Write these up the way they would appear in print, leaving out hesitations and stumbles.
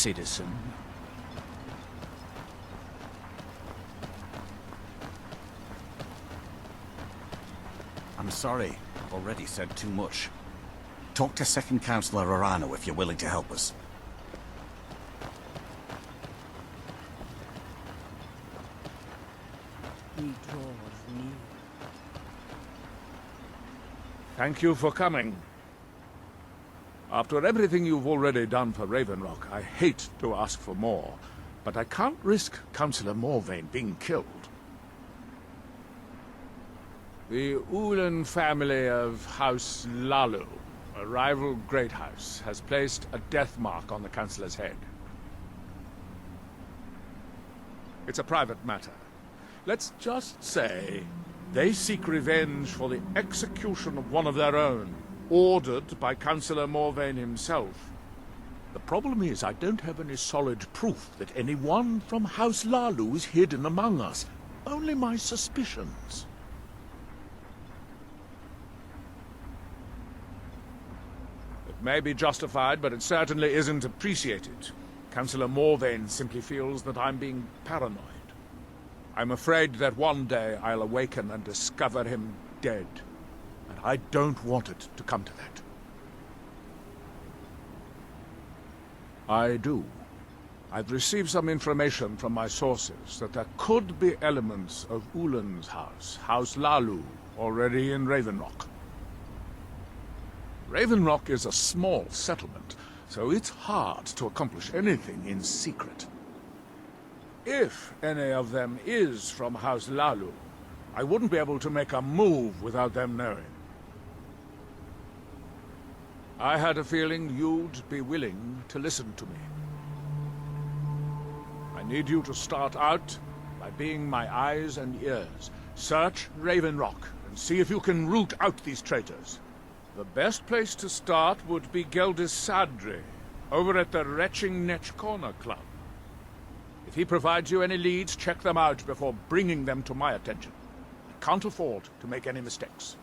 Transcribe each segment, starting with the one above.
citizen. I'm sorry. I've already said too much. Talk to Second Councillor Arano if you're willing to help us. He draws near. Thank you for coming. After everything you've already done for Raven Rock, I hate to ask for more, but I can't risk Councillor Morvain being killed. The Ulan family of House Lalu, a rival great house, has placed a death mark on the Councillor's head. It's a private matter. Let's just say they seek revenge for the execution of one of their own, ordered by Councillor Morvain himself. The problem is I don't have any solid proof that anyone from House Lalu is hidden among us. Only my suspicions. It may be justified, but it certainly isn't appreciated. Councillor Morvain simply feels that I'm being paranoid. I'm afraid that one day I'll awaken and discover him dead. And I don't want it to come to that. I do. I've received some information from my sources that there could be elements of Ulan's house, House Lalu, already in Raven Rock. Raven Rock is a small settlement, so it's hard to accomplish anything in secret. If any of them is from House Lalu, I wouldn't be able to make a move without them knowing. I had a feeling you'd be willing to listen to me. I need you to start out by being my eyes and ears. Search Raven Rock and see if you can root out these traitors. The best place to start would be Geldis Sadri, over at the Retching Netch Corner Club. If he provides you any leads, check them out before bringing them to my attention. I can't afford to make any mistakes.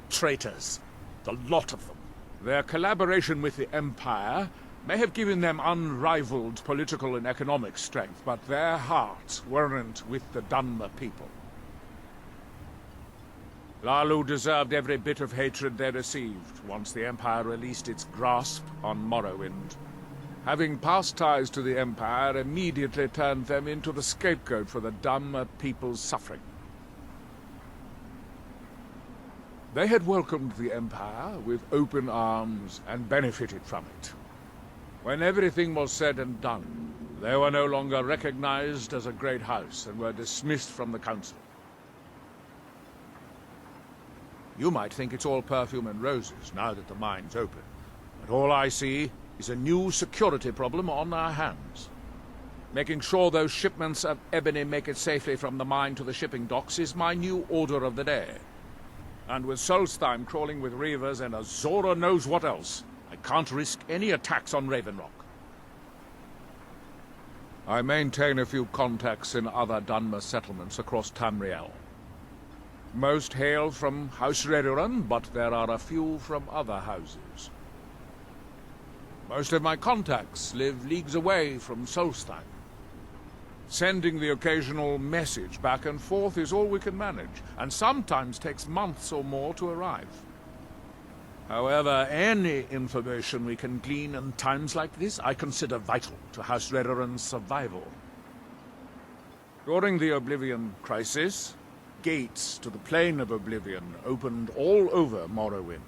Traitors. The lot of them. Their collaboration with the Empire may have given them unrivaled political and economic strength, but their hearts weren't with the Dunmer people. Lalu deserved every bit of hatred they received once the Empire released its grasp on Morrowind. Having past ties to the Empire immediately turned them into the scapegoat for the Dunmer people's suffering. They had welcomed the Empire with open arms and benefited from it. When everything was said and done, they were no longer recognized as a great house and were dismissed from the council. You might think it's all perfume and roses now that the mine's open, but all I see is a new security problem on our hands. Making sure those shipments of ebony make it safely from the mine to the shipping docks is my new order of the day. And with Solstheim crawling with reavers and Azora knows what else, I can't risk any attacks on Raven Rock. I maintain a few contacts in other Dunmer settlements across Tamriel. Most hail from House Redoran, but there are a few from other houses. Most of my contacts live leagues away from Solstheim. Sending the occasional message back and forth is all we can manage, and sometimes takes months or more to arrive. However, any information we can glean in times like this I consider vital to House Redoran's survival. During the Oblivion Crisis, gates to the Plane of Oblivion opened all over Morrowind.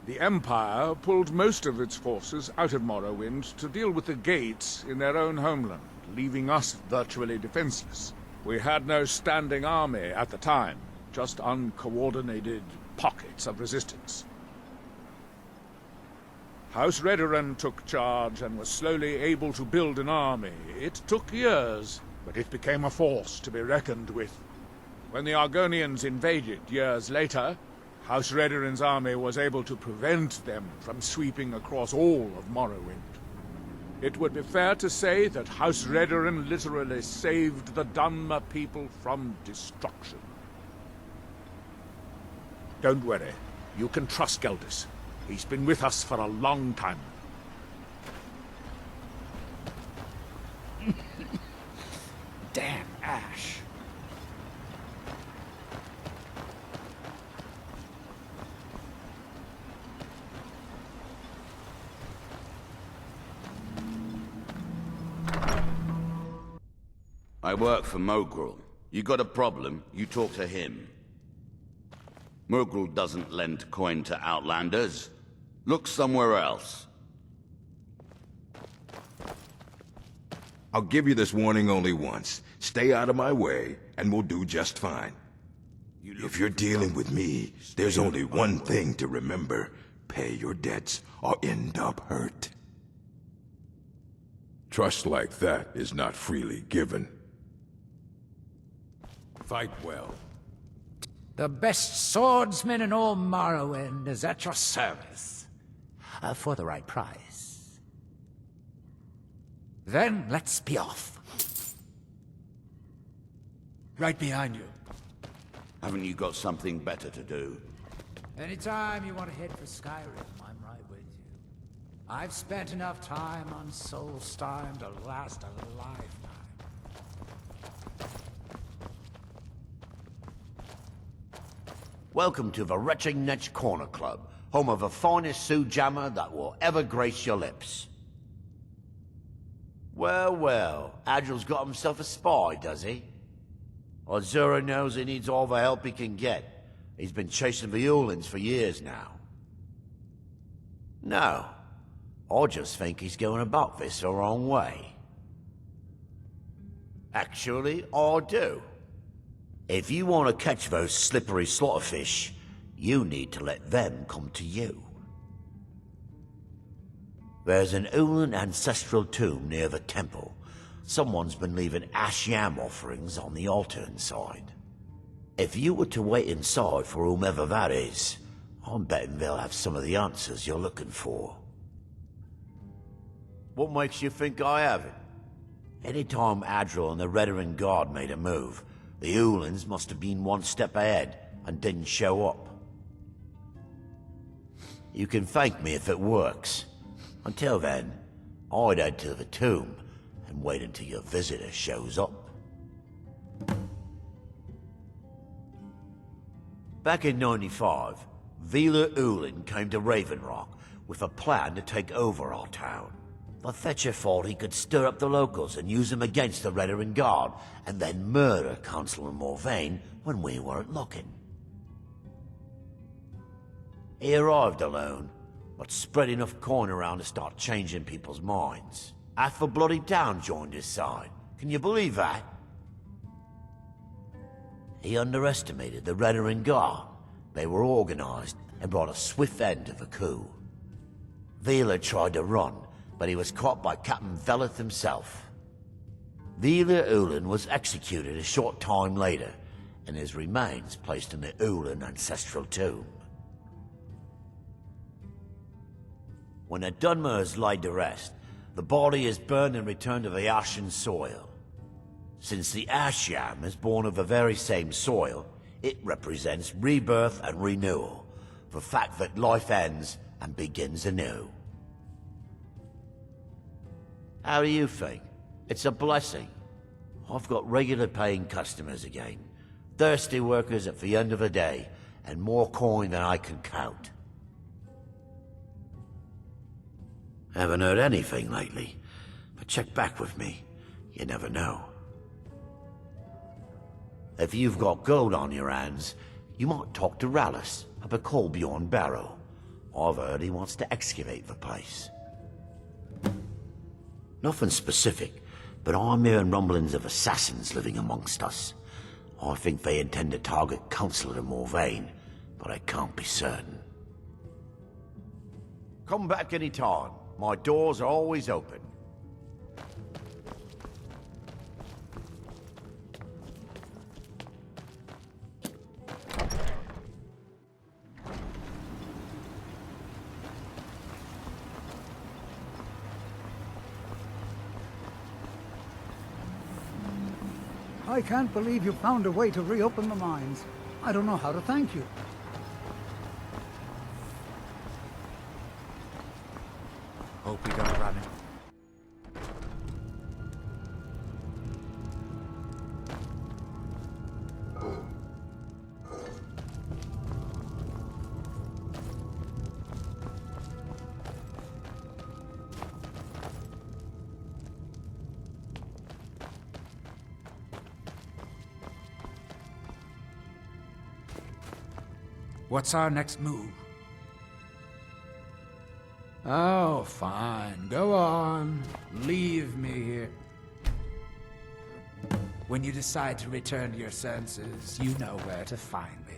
The Empire pulled most of its forces out of Morrowind to deal with the gates in their own homeland, leaving us virtually defenseless. We had no standing army at the time, just uncoordinated pockets of resistance. House Redoran took charge and was slowly able to build an army. It took years, but it became a force to be reckoned with. When the Argonians invaded years later, House Redoran's army was able to prevent them from sweeping across all of Morrowind. It would be fair to say that House Redoran literally saved the Dunmer people from destruction. Don't worry. You can trust Geldis. He's been with us for a long time. Damn Ash. I work for Mogrul. You got a problem, you talk to him. Mogrul doesn't lend coin to outlanders. Look somewhere else. I'll give you this warning only once. Stay out of my way, and we'll do just fine. If you're dealing with me, there's only one thing to remember. Pay your debts, or end up hurt. Trust like that is not freely given. Fight well. The best swordsman in all Morrowind is at your service. For the right price. Then let's be off. Right behind you. Haven't you got something better to do? Anytime you want to head for Skyrim, I'm right with you. I've spent enough time on Solstheim to last a lifetime. Welcome to the Retching Netch Corner Club, home of the finest Sue Jammer that will ever grace your lips. Well, well, Adril's got himself a spy, does he? Azura knows he needs all the help he can get. He's been chasing the Ulins for years now. No, I just think he's going about this the wrong way. Actually, I do. If you want to catch those slippery slaughterfish, you need to let them come to you. There's an Ulin ancestral tomb near the temple. Someone's been leaving ash yam offerings on the altar inside. If you were to wait inside for whomever that is, I'm betting they'll have some of the answers you're looking for. What makes you think I haven't? Anytime Adril and the Redarin Guard made a move, the Ulins must have been one step ahead and didn't show up. You can thank me if it works. Until then, I'd head to the tomb and wait until your visitor shows up. Back in 95, Vila Ulin came to Raven Rock with a plan to take over our town. The Fetcher thought he could stir up the locals and use them against the Redarin Guard, and then murder Councillor Morvain when we weren't looking. He arrived alone, but spread enough coin around to start changing people's minds. Half the bloody town joined his side. Can you believe that? He underestimated the Redarin Guard. They were organized and brought a swift end to the coup. Vila tried to run, but he was caught by Captain Veleth himself. Vila Ulin was executed a short time later, and his remains placed in the Ulin ancestral tomb. When a Dunmer is laid to rest, the body is burned and returned to the ashen soil. Since the ash yam is born of the very same soil, it represents rebirth and renewal, the fact that life ends and begins anew. How do you think? It's a blessing. I've got regular paying customers again, thirsty workers at the end of the day, and more coin than I can count. Haven't heard anything lately, but check back with me. You never know. If you've got gold on your hands, you might talk to Rallus up at Colbjorn Barrow. I've heard he wants to excavate the place. Nothing specific, but I'm hearing rumblings of assassins living amongst us. I think they intend to target Councillor Morvain, but I can't be certain. Come back any time. My doors are always open. I can't believe you found a way to reopen the mines. I don't know how to thank you. Hope we don't run it. What's our next move? Oh, fine. Go on. Leave me here. When you decide to return to your senses, you know where to find me.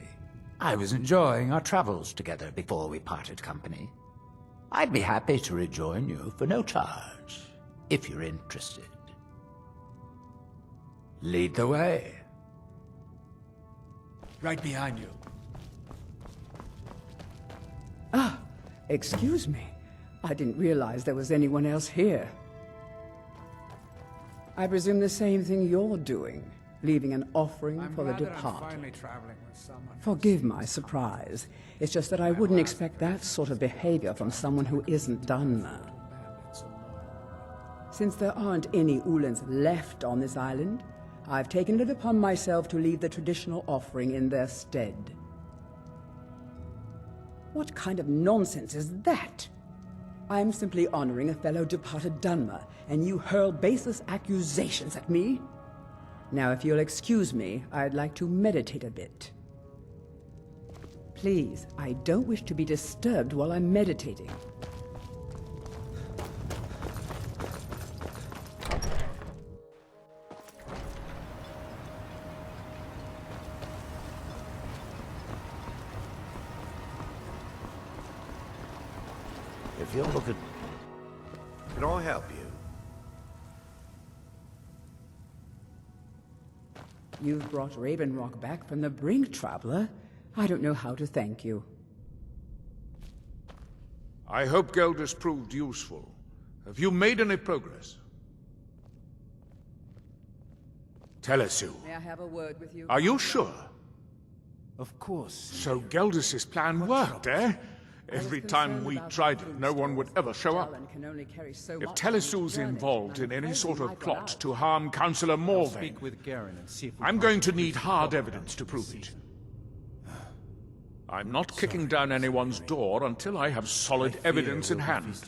I was enjoying our travels together before we parted company. I'd be happy to rejoin you for no charge, if you're interested. Lead the way. Right behind you. Ah, excuse me. I didn't realize there was anyone else here. I presume the same thing you're doing, leaving an offering for the departed. Forgive my surprise. It's just that I wouldn't expect that sort of behavior from someone who isn't Dunmer. Since there aren't any Ulans left on this island, I've taken it upon myself to leave the traditional offering in their stead. What kind of nonsense is that? I'm simply honoring a fellow departed Dunmer, and you hurl baseless accusations at me? Now, if you'll excuse me, I'd like to meditate a bit. Please, I don't wish to be disturbed while I'm meditating. If you're looking... Can I help you? You've brought Ravenrock back from the brink, traveler. I don't know how to thank you. I hope Geldis proved useful. Have you made any progress? Telesu, May I have a word with you? are you sure? Of course. So Geldis' plan worked, eh? Every time we tried it, no one would ever show up. If Telesu's involved in any sort of plot to harm Councillor Morvain, I'm going to need hard evidence to prove it. I'm not kicking down anyone's door until I have solid evidence in hand.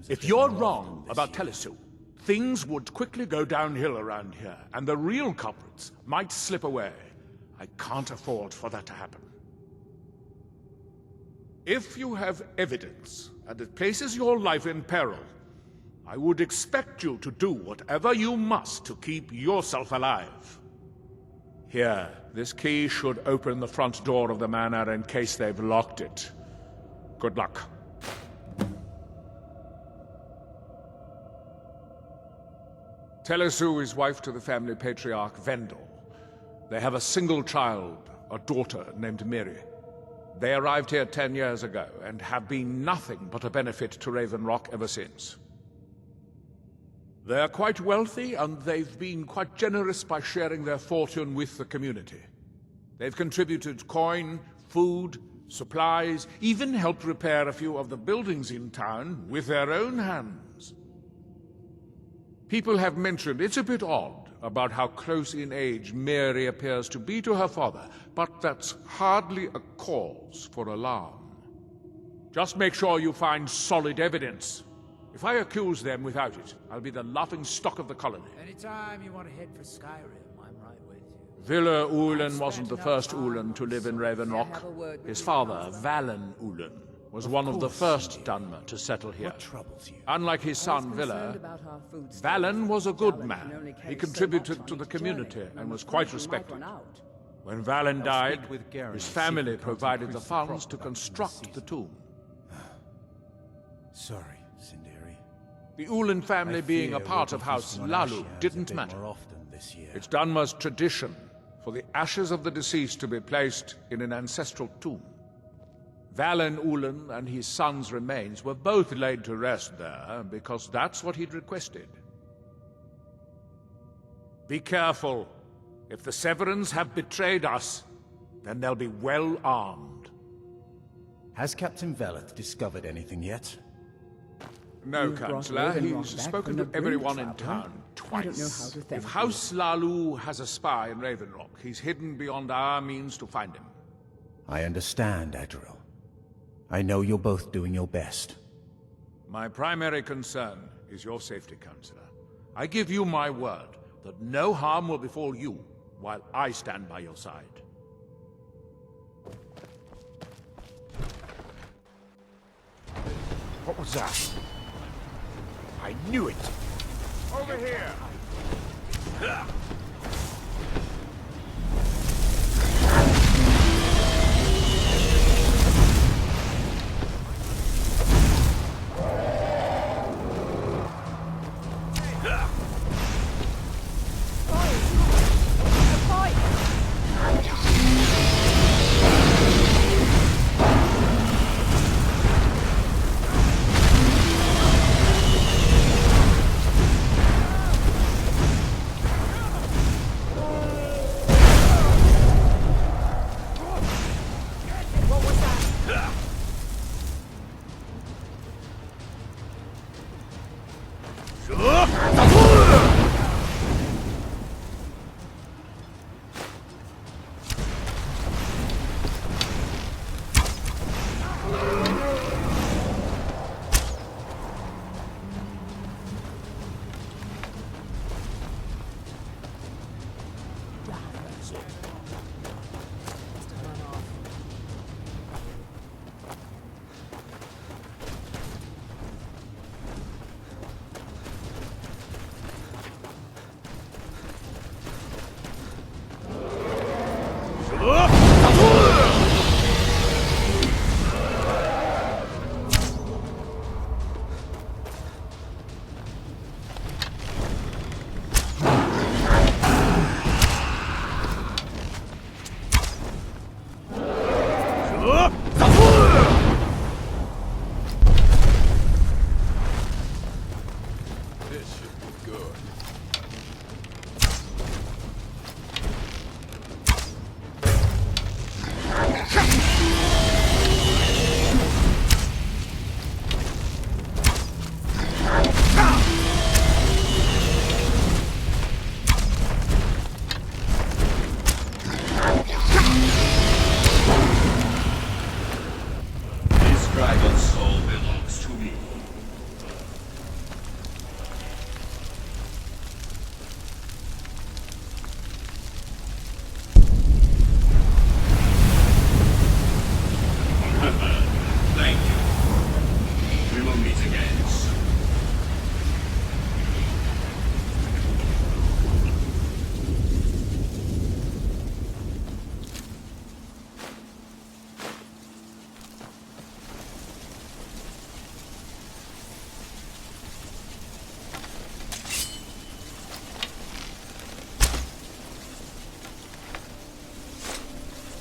If you're wrong about Telesu, things would quickly go downhill around here, and the real culprits might slip away. I can't afford for that to happen. If you have evidence, and it places your life in peril, I would expect you to do whatever you must to keep yourself alive. Here, this key should open the front door of the manor in case they've locked it. Good luck. Telesu is wife to the family patriarch Vendel. They have a single child, a daughter named Miri. They arrived here 10 years ago, and have been nothing but a benefit to Ravenrock ever since. They're quite wealthy, and they've been quite generous by sharing their fortune with the community. They've contributed coin, food, supplies, even helped repair a few of the buildings in town with their own hands. People have mentioned it's a bit odd about how close in age Mary appears to be to her father, but that's hardly a cause for alarm. Just make sure you find solid evidence. If I accuse them without it, I'll be the laughing stock of the colony. Anytime you want to head for Skyrim, I'm right with you. Villa Ulen wasn't the first Ulen to live in Ravenrock. His father, Valen Ulen, was one of the first Dunmer to settle here. Unlike his son, Villa, Valen was a good man. He contributed to the community and was quite respected. When Valen died, his family provided the funds to construct the tomb. Sorry, Sinderi. The Ulen family being a part of House Lalu didn't matter. It's Dunmer's tradition for the ashes of the deceased to be placed in an ancestral tomb. Valen Ulen and his son's remains were both laid to rest there because that's what he'd requested. Be careful. If the Severans have betrayed us, then they'll be well armed. Has Captain Veleth discovered anything yet? No, You've brought Councillor. Ravenrock He's back spoken from to the everyone brink, in traveler. town I don't know twice. how to thank If you. House Lalu has a spy in Ravenrock, he's hidden beyond our means to find him. I understand, Adriel. I know you're both doing your best. My primary concern is your safety, Councillor. I give you my word that no harm will befall you while I stand by your side. What was that? I knew it! Over here!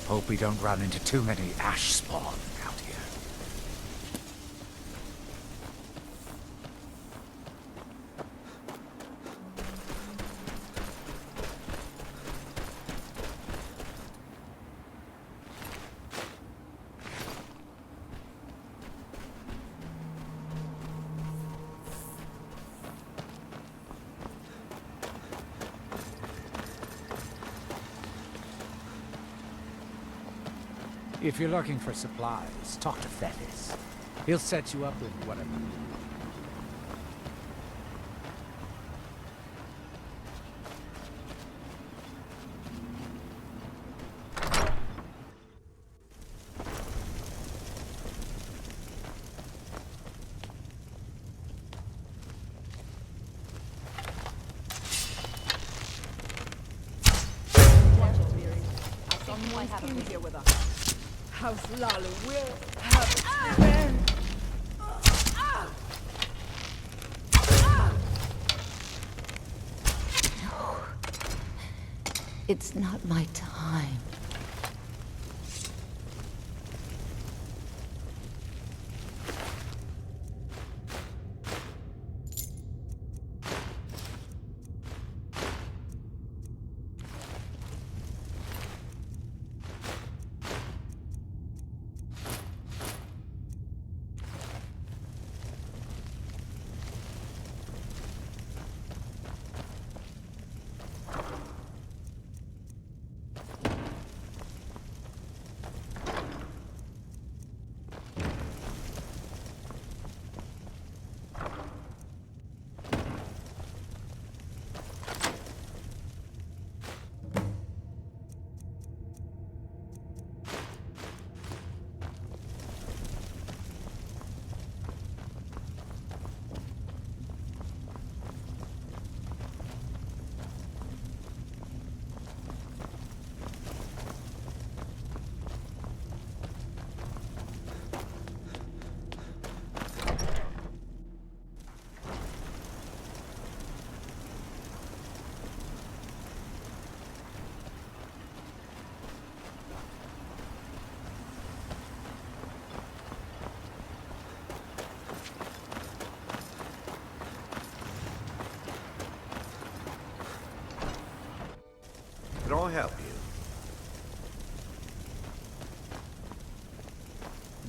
Hope we don't run into too many ash spawn out here. If you're looking for supplies, talk to Thetis. He'll set you up with whatever. Someone came here with us. House Lalu will have its revenge. No. It's not my time.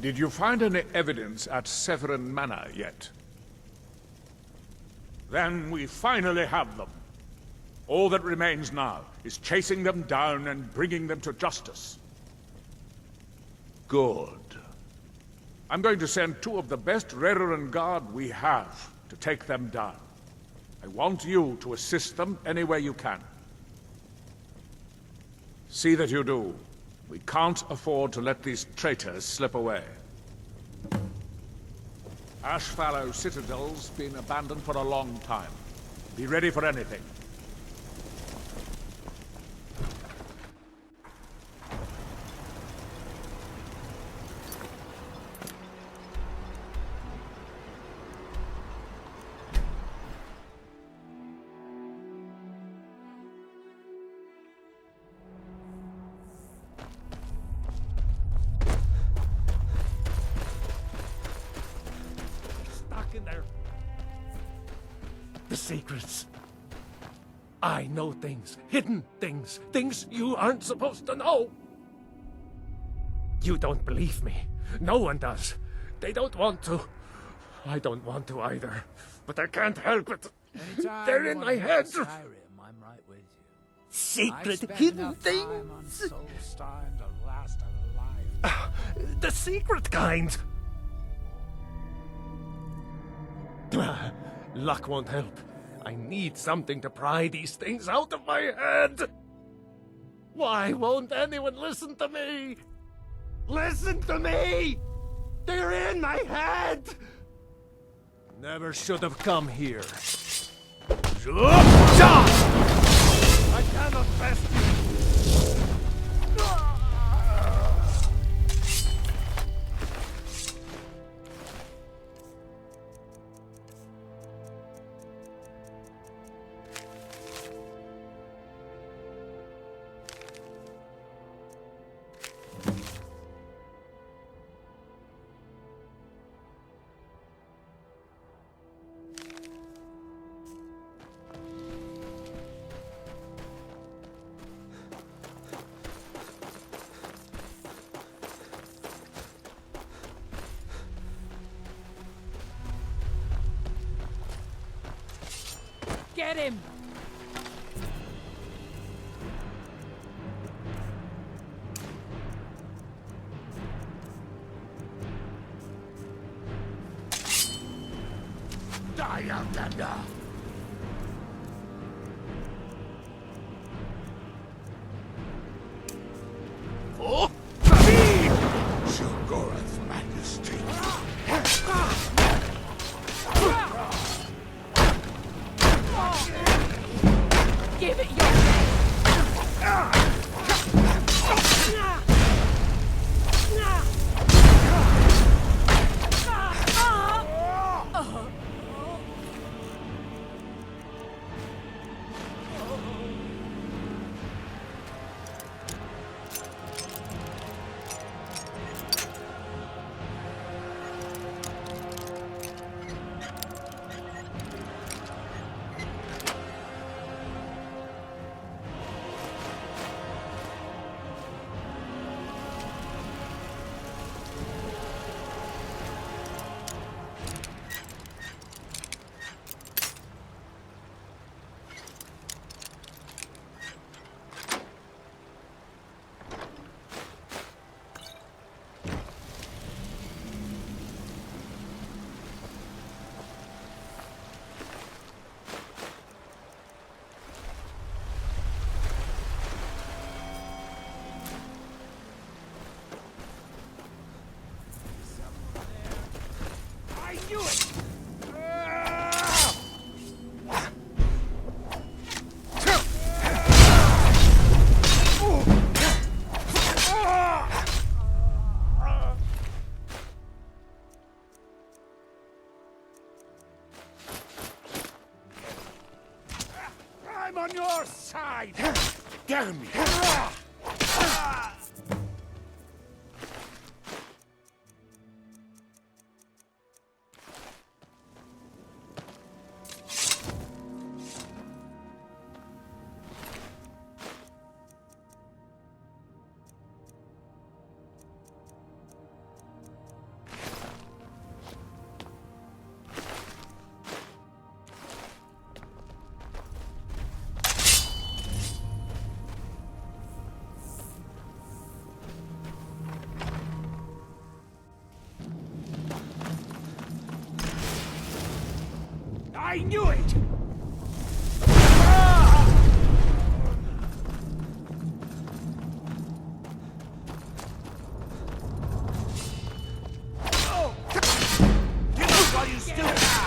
Did you find any evidence at Severin Manor yet? Then we finally have them. All that remains now is chasing them down and bringing them to justice. Good. I'm going to send 2 of the best Redoran Guard we have to take them down. I want you to assist them any way you can. See that you do. We can't afford to let these traitors slip away. Ashfallow Citadel's been abandoned for a long time. Be ready for anything. In there. The secrets. I know things, hidden things, things you aren't supposed to know. You don't believe me. No one does. They don't want to. I don't want to either. But I can't help it. They're in my head. Skyrim, I'm right with you. Secret, hidden things. The secret kind. Luck won't help. I need something to pry these things out of my head. Why won't anyone listen to me? Listen to me! They're in my head! Never should have come here. I cannot best you. Get him! Die, Outlander! Oh! Shoggorath Majesty. Give it your best! I'm on your side! Damn you! I knew it! Get up while you still can!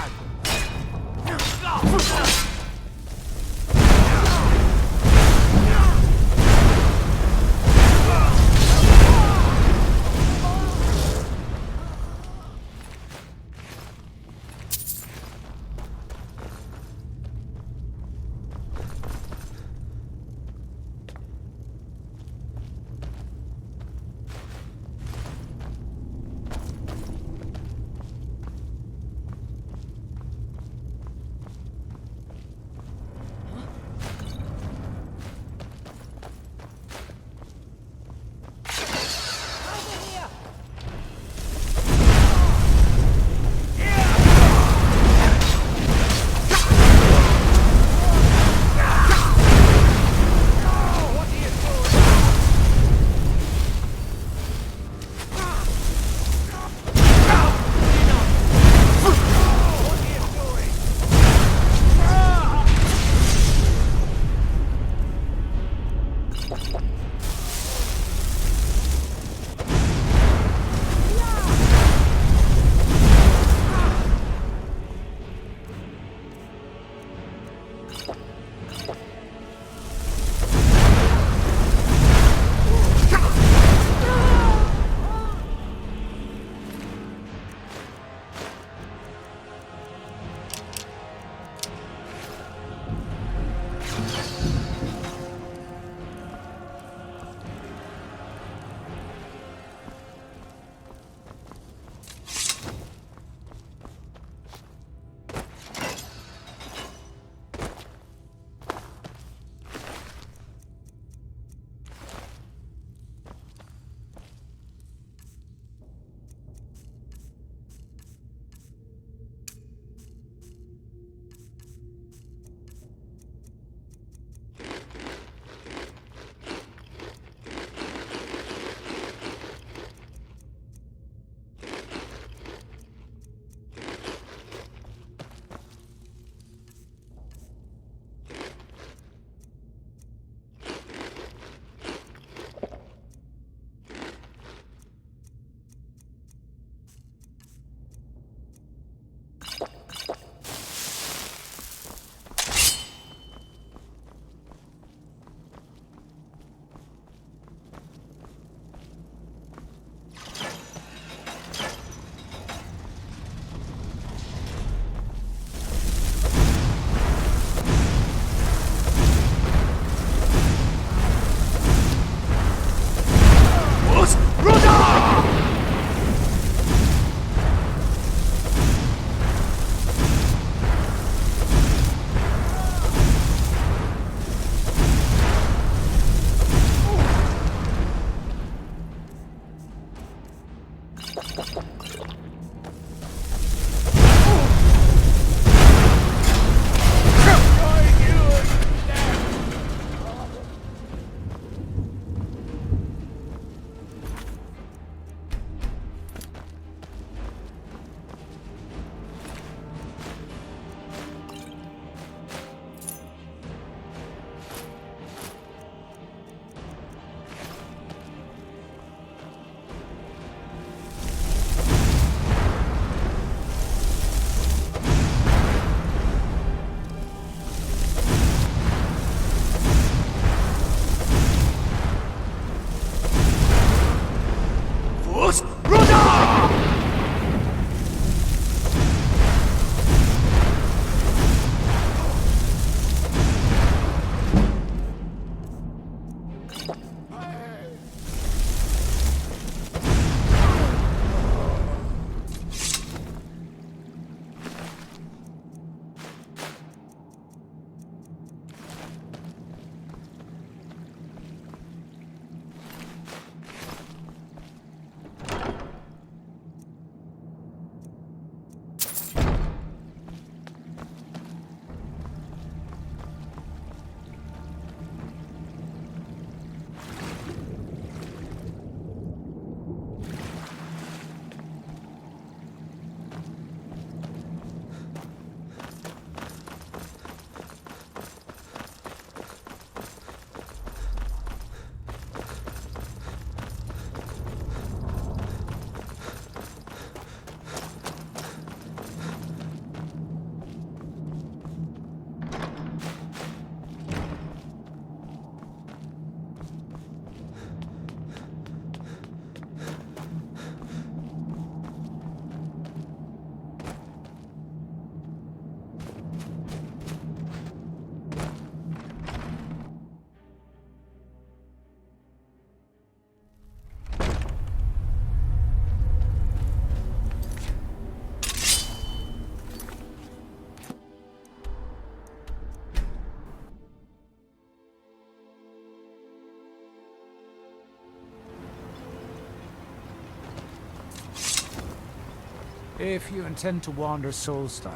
If you intend to wander Solstein,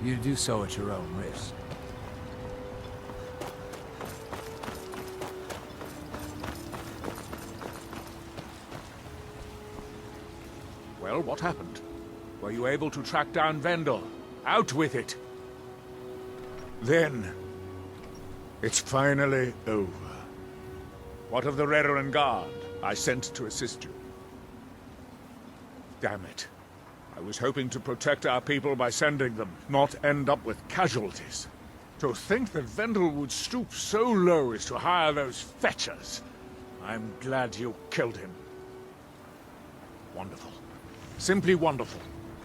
you do so at your own risk. Well, what happened? Were you able to track down Vendel? Out with it! Then, it's finally over. What of the Redoran Guard I sent to assist you? Damn it. I was hoping to protect our people by sending them, not end up with casualties. To think that Vendel would stoop so low as to hire those fetchers. I'm glad you killed him. Wonderful. Simply wonderful.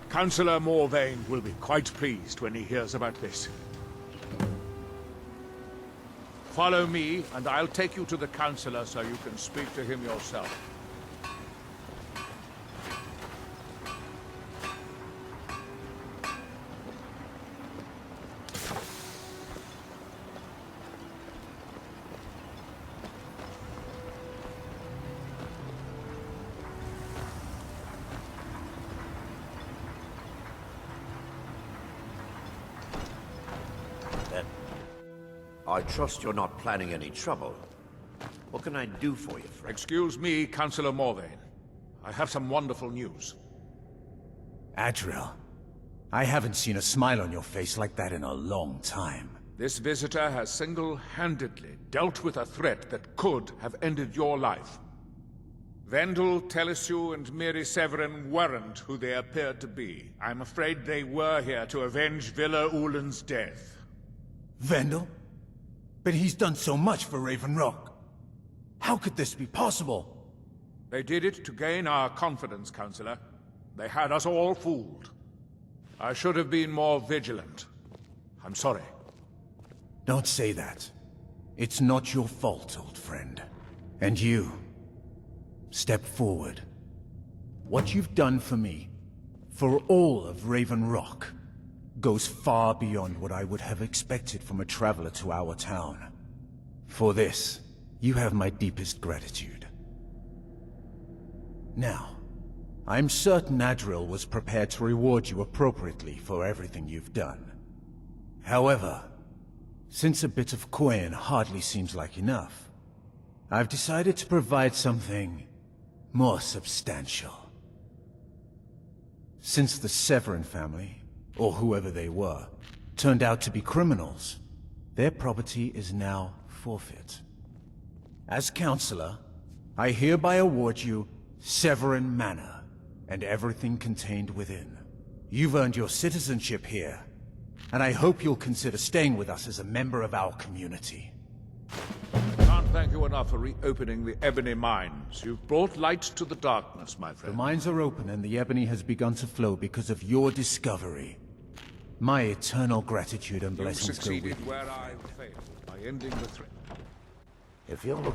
Councillor Morvain will be quite pleased when he hears about this. Follow me, and I'll take you to the Councillor so you can speak to him yourself. I trust you're not planning any trouble. What can I do for you, friend? Excuse me, Councillor Morvain. I have some wonderful news. Adriel, I haven't seen a smile on your face like that in a long time. This visitor has single-handedly dealt with a threat that could have ended your life. Vendel, Telesue, and Miri Severin weren't who they appeared to be. I'm afraid they were here to avenge Villa Ulen's death. Vendel? But he's done so much for Raven Rock. How could this be possible? They did it to gain our confidence, Councillor. They had us all fooled. I should have been more vigilant. I'm sorry. Don't say that. It's not your fault, old friend. And you, step forward. What you've done for me, for all of Raven Rock, goes far beyond what I would have expected from a traveler to our town. For this, you have my deepest gratitude. Now, I'm certain Adriel was prepared to reward you appropriately for everything you've done. However, since a bit of coin hardly seems like enough, I've decided to provide something more substantial. Since the Severin family, or whoever they were, turned out to be criminals, their property is now forfeit. As Councillor, I hereby award you Severin Manor, and everything contained within. You've earned your citizenship here, and I hope you'll consider staying with us as a member of our community. Can't thank you enough for reopening the Ebony Mines. You've brought light to the darkness, my friend. The mines are open and the ebony has begun to flow because of your discovery. My eternal gratitude and blessings go with you. You succeeded where I failed, by ending the threat. If you're looking